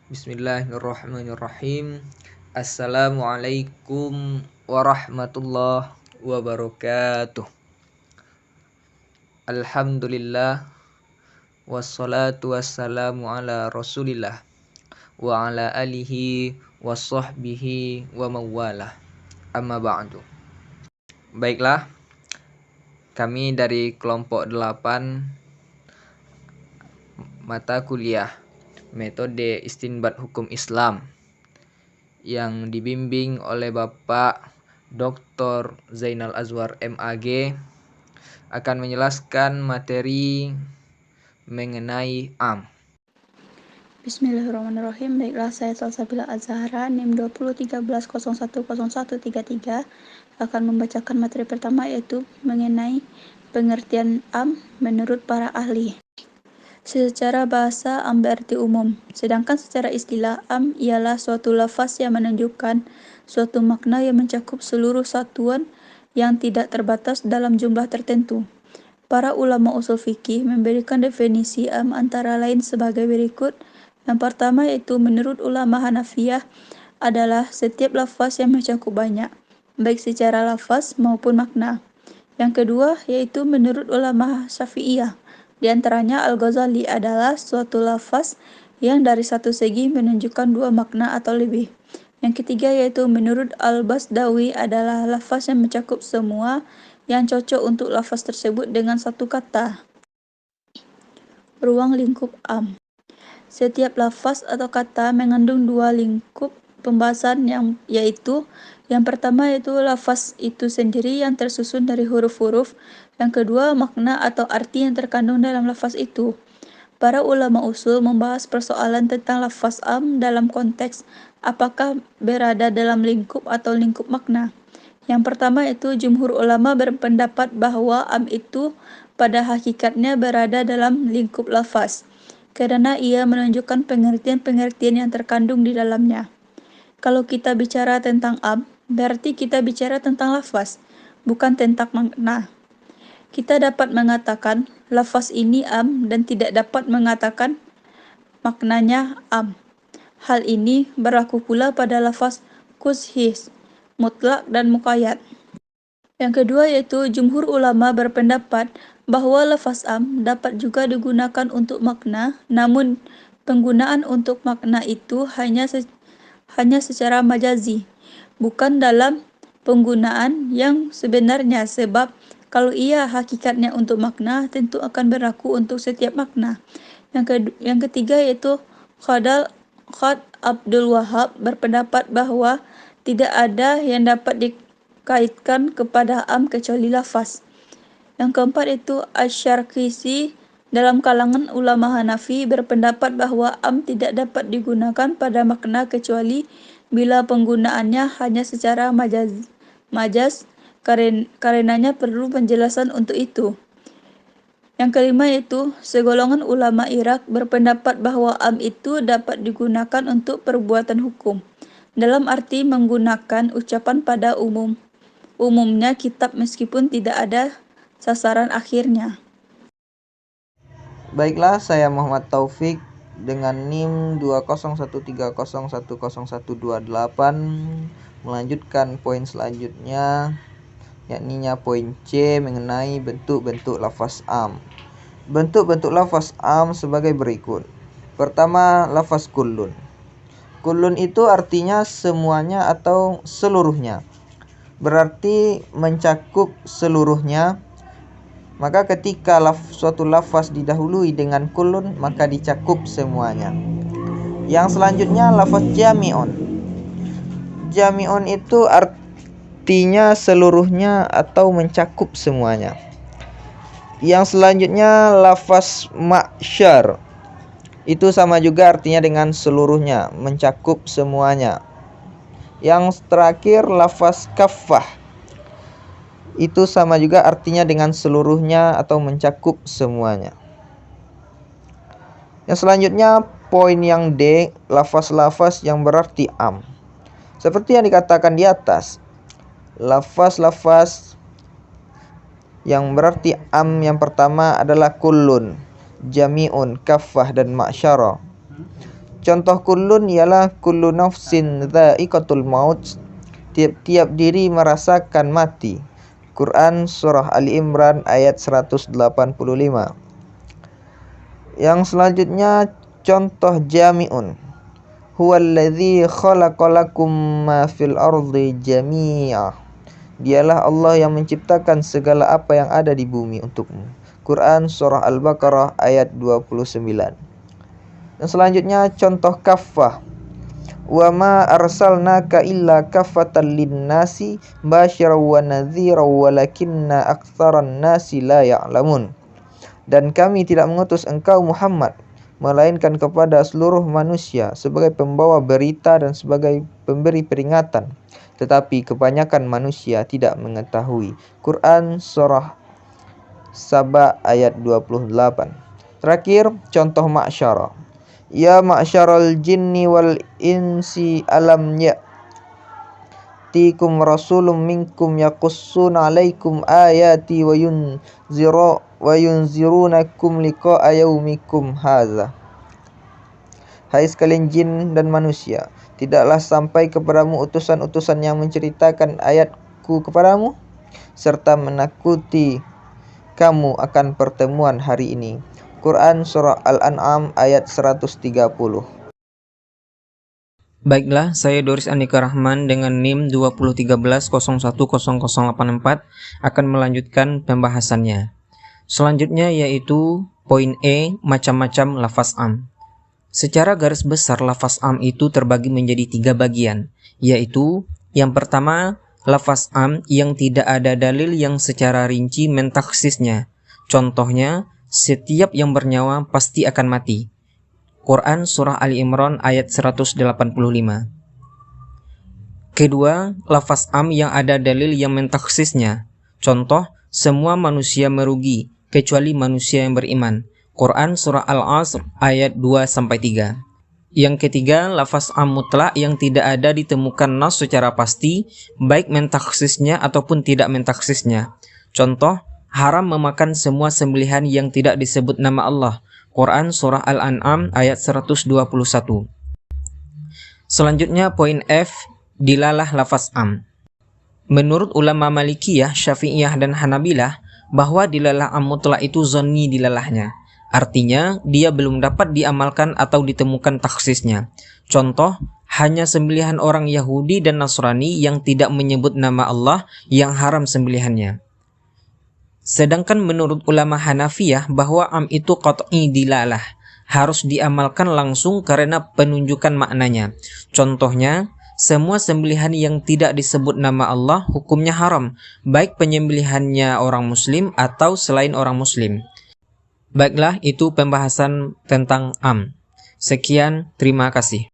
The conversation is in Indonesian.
Bismillahirrahmanirrahim. Assalamualaikum warahmatullahi wabarakatuh. Alhamdulillah wassalatu wassalamu ala Rasulillah wa ala alihi wa sahbihi wa mawalah. Amma ba'du. Baiklah, kami dari kelompok 8 mata kuliah Metode Istinbat Hukum Islam yang dibimbing oleh Bapak Dr. Zainal Azwar MAG akan menjelaskan materi mengenai AM. Bismillahirrahmanirrahim. Baiklah, saya Salsabila Azhara, NIM 2013010133 akan membacakan materi pertama, yaitu mengenai pengertian AM menurut para ahli. Secara bahasa, AM berarti umum, sedangkan secara istilah AM ialah suatu lafaz yang menunjukkan suatu makna yang mencakup seluruh satuan yang tidak terbatas dalam jumlah tertentu. Para ulama usul fikih memberikan definisi AM antara lain sebagai berikut. Yang pertama yaitu menurut ulama Hanafiyah adalah setiap lafaz yang mencakup banyak, baik secara lafaz maupun makna. Yang kedua yaitu menurut ulama Syafi'iyah, di antaranya Al-Ghazali adalah suatu lafaz yang dari satu segi menunjukkan dua makna atau lebih. Yang ketiga yaitu menurut Al-Basdawi adalah lafaz yang mencakup semua yang cocok untuk lafaz tersebut dengan satu kata. Ruang lingkup AM. Setiap lafaz atau kata mengandung dua lingkup pembahasan yaitu yang pertama yaitu lafaz itu sendiri yang tersusun dari huruf-huruf, yang kedua makna atau arti yang terkandung dalam lafaz itu. Para ulama usul membahas persoalan tentang lafaz am dalam konteks apakah berada dalam lingkup atau lingkup makna. Yang pertama itu jumhur ulama berpendapat bahwa am itu pada hakikatnya berada dalam lingkup lafaz, karena ia menunjukkan pengertian-pengertian yang terkandung di dalamnya. Kalau kita bicara tentang am, berarti kita bicara tentang lafaz, bukan tentang makna. Kita dapat mengatakan lafaz ini am dan tidak dapat mengatakan maknanya am. Hal ini berlaku pula pada lafaz khusus, mutlak dan muqayyad. Yang kedua yaitu jumhur ulama berpendapat bahwa lafaz am dapat juga digunakan untuk makna, namun penggunaan untuk makna itu hanya secara majazi, bukan dalam penggunaan yang sebenarnya, sebab kalau ia hakikatnya untuk makna, tentu akan berlaku untuk setiap makna. Yang ketiga yaitu Khad Abdul Wahab berpendapat bahwa tidak ada yang dapat dikaitkan kepada am kecuali lafaz. Yang keempat itu Asy-Syarqisi dalam kalangan ulama Hanafi berpendapat bahwa am tidak dapat digunakan pada makna kecuali bila penggunaannya hanya secara majaz, karenanya perlu penjelasan untuk itu. Yang kelima yaitu segolongan ulama Irak berpendapat bahwa am itu dapat digunakan untuk perbuatan hukum, dalam arti menggunakan ucapan pada umumnya kitab meskipun tidak ada sasaran akhirnya. Baiklah, saya Muhammad Taufik dengan NIM 2013010128 melanjutkan poin selanjutnya, yakni poin C mengenai bentuk-bentuk lafaz am. Bentuk-bentuk lafaz am sebagai berikut. Pertama, lafaz kullun. Kullun itu artinya semuanya atau seluruhnya, berarti mencakup seluruhnya. Maka ketika suatu lafaz didahului dengan kullun, maka dicakup semuanya. Yang selanjutnya lafaz jami'un. Jami'un itu artinya seluruhnya atau mencakup semuanya. Yang selanjutnya lafaz ma'syar. Itu sama juga artinya dengan seluruhnya, mencakup semuanya. Yang terakhir lafaz kaffah. Itu sama juga artinya dengan seluruhnya atau mencakup semuanya. Yang selanjutnya poin yang D, lafaz-lafaz yang berarti am. Seperti yang dikatakan di atas, lafaz-lafaz yang berarti am yang pertama adalah kullun, jami'un, kaffah, dan ma'syara. Contoh kullun ialah kullu nafsin dha'iqatul maut. Tiap-tiap diri merasakan mati. Quran Surah Ali Imran ayat 185. Yang selanjutnya contoh jami'un. Huwallazi khalaqalakum ma fil ardi jami'a. Dialah Allah yang menciptakan segala apa yang ada di bumi untukmu. Quran Surah Al-Baqarah ayat 29. Yang selanjutnya contoh kaffah. Wa ma arsalnaka illa kaffatan linnasi basyiran wa nadhiran walakinna aktsaran nasi la ya'lamun. Dan kami tidak mengutus engkau Muhammad melainkan kepada seluruh manusia sebagai pembawa berita dan sebagai pemberi peringatan, tetapi kebanyakan manusia tidak mengetahui. Quran Surah Saba ayat 28. Terakhir contoh ma'syara. Ya ma'syaral jinni wal insi alam ya'tikum rasulun minkum yaqussuna alaikum ayati wa yunzirunakum liqa'a yaumikum hadza. Hai sekalian jin dan manusia, tidaklah sampai kepadamu utusan-utusan yang menceritakan ayatku kepadamu serta menakuti kamu akan pertemuan hari ini. Quran Surah Al-An'am ayat 130. Baiklah, saya Doris Andika Rahman dengan NIM 2013010084 akan melanjutkan pembahasannya. Selanjutnya yaitu poin E, macam-macam lafaz am. Secara garis besar lafaz am itu terbagi menjadi 3 bagian, yaitu yang pertama lafaz am yang tidak ada dalil yang secara rinci mentakhsisnya. Contohnya, setiap yang bernyawa pasti akan mati. Quran Surah Ali Imran ayat 185. Kedua, lafaz am yang ada dalil yang mentakhsisnya. Contoh, semua manusia merugi kecuali manusia yang beriman. Quran Surah Al-Asr ayat 2-3. Yang ketiga, lafaz am mutlak yang tidak ada ditemukan nas secara pasti, baik mentakhsisnya ataupun tidak mentakhsisnya. Contoh, haram memakan semua sembelihan yang tidak disebut nama Allah. Quran Surah Al-An'am ayat 121. Selanjutnya poin F, dilalah lafaz am. Menurut ulama Malikiyah, Syafi'iyah dan Hanabilah, bahwa dilalah am mutlak itu zonni dilalahnya. Artinya, dia belum dapat diamalkan atau ditemukan takhsisnya. Contoh, hanya sembelihan orang Yahudi dan Nasrani yang tidak menyebut nama Allah yang haram sembelihannya. Sedangkan menurut ulama Hanafiyah bahwa am itu qat'i dilalah, harus diamalkan langsung karena penunjukan maknanya. Contohnya, semua sembelihan yang tidak disebut nama Allah hukumnya haram, baik penyembelihannya orang muslim atau selain orang muslim. Baiklah, itu pembahasan tentang am. Sekian, terima kasih.